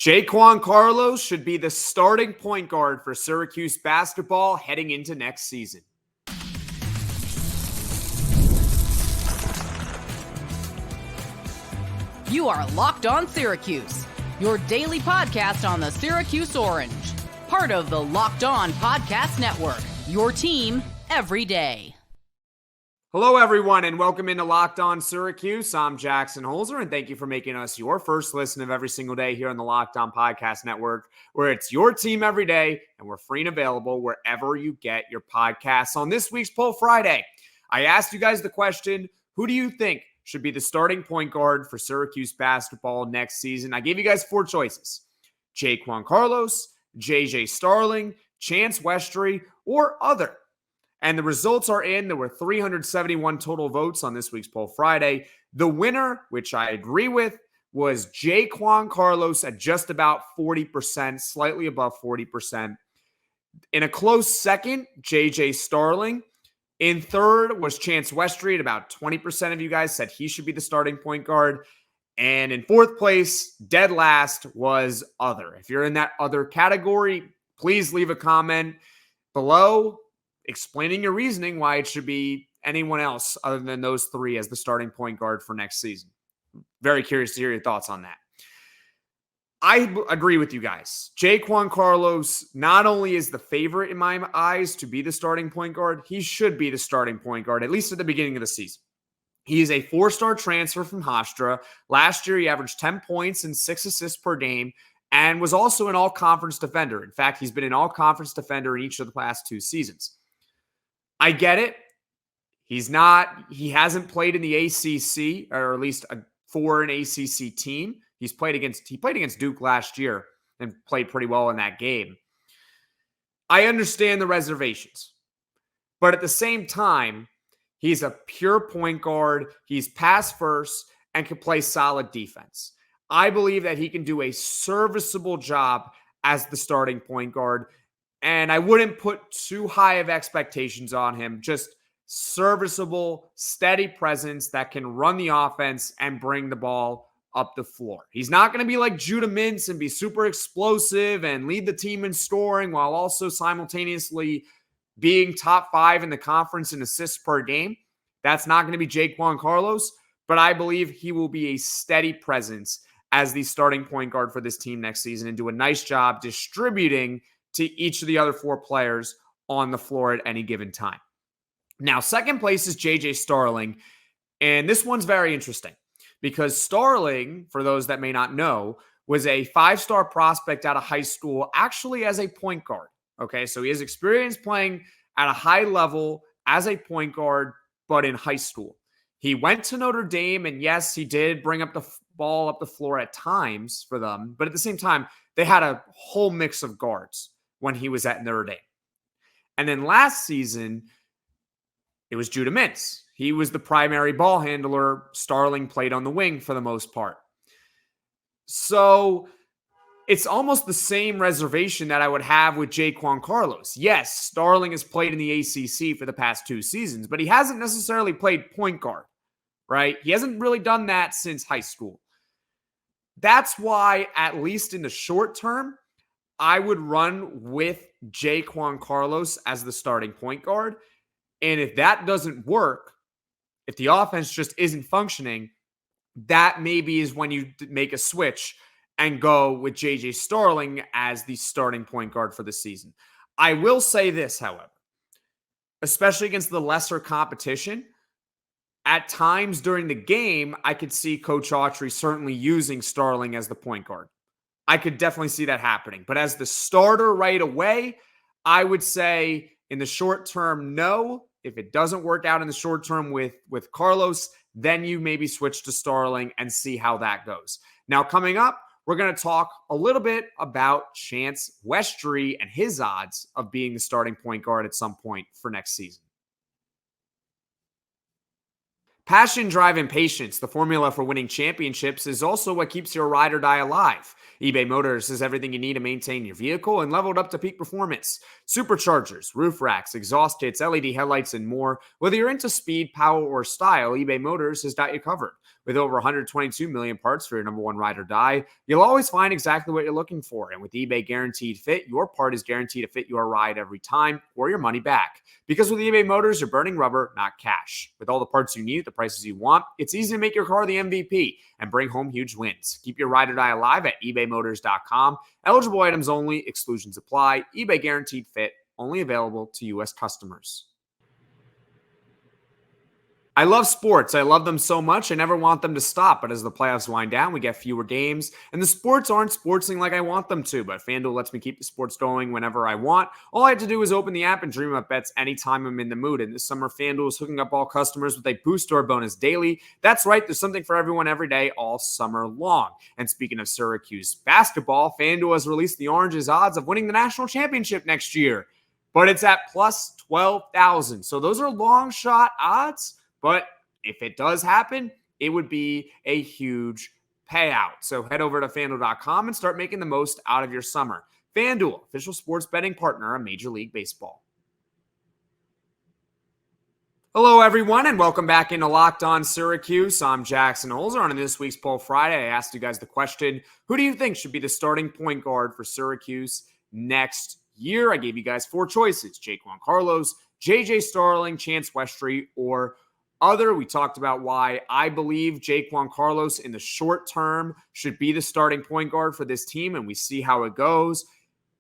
Jaquan Carlos should be the starting point guard for Syracuse basketball heading into next season. You are Locked On Syracuse, your daily podcast on the Syracuse Orange. Part of the Locked On Podcast Network, your team every day. Hello, everyone, and welcome into Locked On Syracuse. I'm Jackson Holzer, and thank you for making us your first listen of every single day here on the Locked On Podcast Network, where it's your team every day, and we're free and available wherever you get your podcasts. On this week's Poll Friday, I asked you guys the question, who do you think should be the starting point guard for Syracuse basketball next season? I gave you guys four choices: Jaquan Carlos, JJ Starling, Chance Westry, or other. And the results are in. There were 371 total votes on this week's Poll Friday. The winner, which I agree with, was Jaquan Carlos at just about 40%, slightly above 40%. In a close second, JJ Starling. In third was Chance Westry at about 20% of you guys said he should be the starting point guard. And in fourth place, dead last, was other. If you're in that other category, please leave a comment below explaining your reasoning why it should be anyone else other than those three as the starting point guard for next season. Very curious to hear your thoughts on that. I agree with you guys. Jaquan Carlos not only is the favorite in my eyes to be the starting point guard, he should be the starting point guard, at least at the beginning of the season. He is a four-star transfer from Hofstra. Last year, he averaged 10 points and 6 assists per game and was also an all-conference defender. In fact, he's been an all-conference defender in each of the past 2 seasons. I get it. He hasn't played in the ACC, or at least for an ACC team. He played against Duke last year and played pretty well in that game. I understand the reservations, but at the same time, he's a pure point guard. He's pass first and can play solid defense. I believe that he can do a serviceable job as the starting point guard. And I wouldn't put too high of expectations on him. Just serviceable, steady presence that can run the offense and bring the ball up the floor. He's not going to be like Judah Mintz and be super explosive and lead the team in scoring while also simultaneously being top 5 in the conference in assists per game. That's not going to be Jaquan Carlos, but I believe he will be a steady presence as the starting point guard for this team next season and do a nice job distributing to each of the other 4 players on the floor at any given time. Now, second place is JJ Starling, and this one's very interesting because Starling, for those that may not know, was a 5-star prospect out of high school, actually as a point guard. Okay, so he has experience playing at a high level as a point guard, but in high school. He went to Notre Dame, and yes, he did bring up the ball up the floor at times for them, but at the same time, they had a whole mix of guards when he was at Notre Dame. And then last season, it was Judah Mintz. He was the primary ball handler. Starling played on the wing for the most part. So it's almost the same reservation that I would have with Jaquan Carlos. Yes, Starling has played in the ACC for the past 2 seasons, but he hasn't necessarily played point guard, right? He hasn't really done that since high school. That's why, at least in the short term, I would run with Jaquan Carlos as the starting point guard. And if that doesn't work, if the offense just isn't functioning, that maybe is when you make a switch and go with JJ Starling as the starting point guard for the season. I will say this, however, especially against the lesser competition, at times during the game, I could see Coach Autry certainly using Starling as the point guard. I could definitely see that happening. But as the starter right away, I would say in the short term, no. If it doesn't work out in the short term with Carlos, then you maybe switch to Starling and see how that goes. Now, coming up, we're going to talk a little bit about Chance Westry and his odds of being the starting point guard at some point for next season. Passion, drive, and patience, the formula for winning championships, is also what keeps your ride or die alive. eBay Motors has everything you need to maintain your vehicle and level it up to peak performance. Superchargers, roof racks, exhaust kits, LED headlights, and more. Whether you're into speed, power, or style, eBay Motors has got you covered. With over 122 million parts for your number one ride or die, you'll always find exactly what you're looking for. And with eBay Guaranteed Fit, your part is guaranteed to fit your ride every time or your money back. Because with eBay Motors, you're burning rubber, not cash. With all the parts you need at the prices you want, it's easy to make your car the MVP and bring home huge wins. Keep your ride or die alive at ebaymotors.com. Eligible items only. Exclusions apply. eBay Guaranteed Fit. Only available to U.S. customers. I love sports. I love them so much. I never want them to stop. But as the playoffs wind down, we get fewer games. And the sports aren't sportsing like I want them to. But FanDuel lets me keep the sports going whenever I want. All I have to do is open the app and dream up bets anytime I'm in the mood. And this summer, FanDuel is hooking up all customers with a boost or bonus daily. That's right. There's something for everyone every day all summer long. And speaking of Syracuse basketball, FanDuel has released the Orange's odds of winning the national championship next year. But it's at plus 12,000. So those are long shot odds. But if it does happen, it would be a huge payout. So head over to FanDuel.com and start making the most out of your summer. FanDuel, official sports betting partner of Major League Baseball. Hello, everyone, and welcome back into Locked On Syracuse. I'm Jackson Holzer. On this week's Poll Friday, I asked you guys the question, who do you think should be the starting point guard for Syracuse next year? I gave you guys 4 choices, Jaquan Carlos, JJ Starling, Chance Westry, or other. We talked about why I believe Jaquan Carlos in the short term should be the starting point guard for this team, and we see how it goes.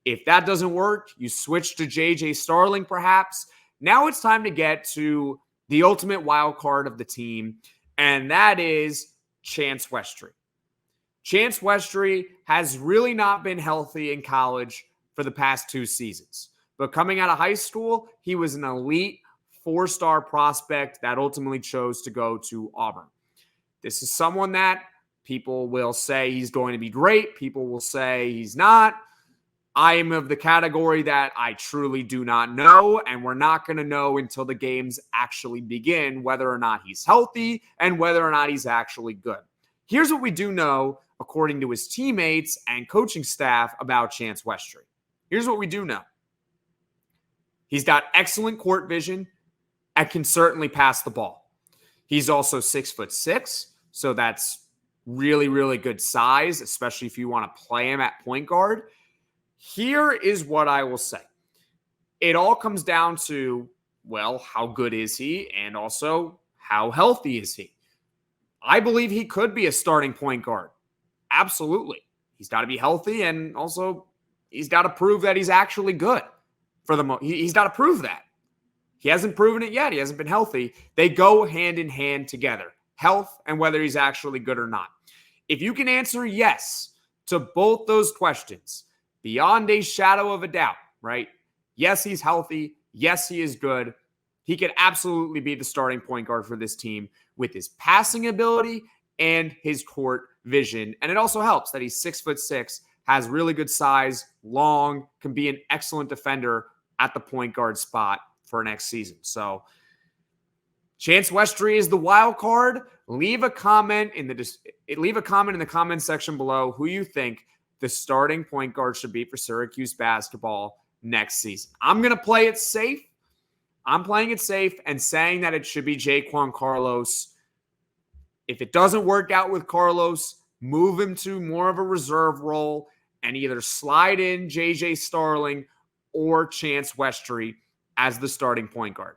If that doesn't work, you switch to JJ Starling perhaps. Now it's time to get to the ultimate wild card of the team, and that is Chance Westry. Chance Westry has really not been healthy in college for the past 2 seasons. But coming out of high school, he was an elite 4-star prospect that ultimately chose to go to Auburn. This is someone that people will say he's going to be great. People will say he's not. I am of the category that I truly do not know, and we're not going to know until the games actually begin whether or not he's healthy and whether or not he's actually good. Here's what we do know, according to his teammates and coaching staff, about Chance Westry. Here's what we do know. He's got excellent court vision and can certainly pass the ball. He's also 6'6", so that's really, really good size, especially if you want to play him at point guard. Here is what I will say. It all comes down to, well, how good is he? And also, how healthy is he? I believe he could be a starting point guard. Absolutely. He's got to be healthy, and also he's got to prove that he's actually good. He's got to prove that. He hasn't proven it yet. He hasn't been healthy. They go hand in hand together, health and whether he's actually good or not. If you can answer yes to both those questions, beyond a shadow of a doubt, right? Yes, he's healthy. Yes, he is good. He could absolutely be the starting point guard for this team with his passing ability and his court vision. And it also helps that he's 6'6", has really good size, long, can be an excellent defender at the point guard spot for next season. So Chance Westry is the wild card. Leave a comment in the comment section below who you think the starting point guard should be for Syracuse basketball next season. I'm going to play it safe. I'm playing it safe and saying that it should be Jaquan Carlos. If it doesn't work out with Carlos, move him to more of a reserve role and either slide in JJ Starling or Chance Westry as the starting point guard.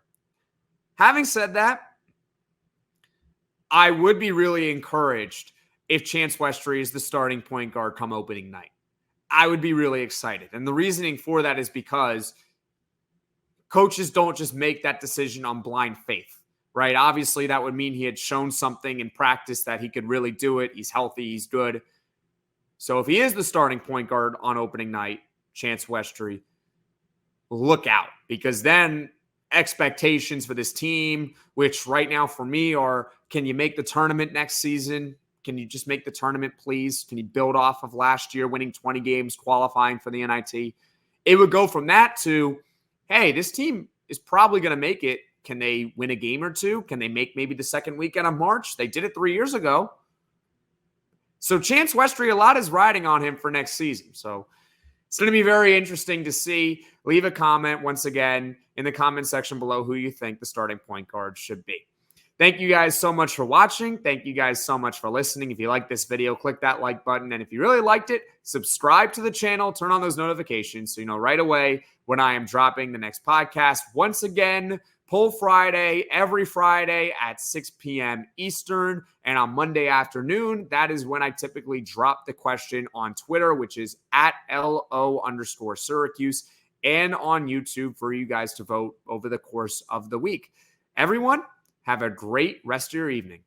Having said that, I would be really encouraged if Chance Westry is the starting point guard come opening night. I would be really excited. And the reasoning for that is because coaches don't just make that decision on blind faith, right? Obviously, that would mean he had shown something in practice that he could really do it. He's healthy. He's good. So if he is the starting point guard on opening night, Chance Westry, look out, because then expectations for this team, which right now for me are, can you make the tournament next season? Can you just make the tournament, please? Can you build off of last year, winning 20 games, qualifying for the NIT? It would go from that to, hey, this team is probably going to make it. Can they win a game or two? Can they make maybe the second weekend of March? They did it 3 years ago. So Chance Westry, a lot is riding on him for next season. So it's going to be very interesting to see. Leave a comment once again in the comment section below who you think the starting point guard should be. Thank you guys so much for watching. Thank you guys so much for listening. If you like this video, click that like button. And if you really liked it, subscribe to the channel, turn on those notifications so you know right away when I am dropping the next podcast. Once again, Poll Friday, every Friday at 6 p.m. Eastern. And on Monday afternoon, that is when I typically drop the question on Twitter, which is at @LO_Syracuse, and on YouTube for you guys to vote over the course of the week. Everyone, have a great rest of your evening.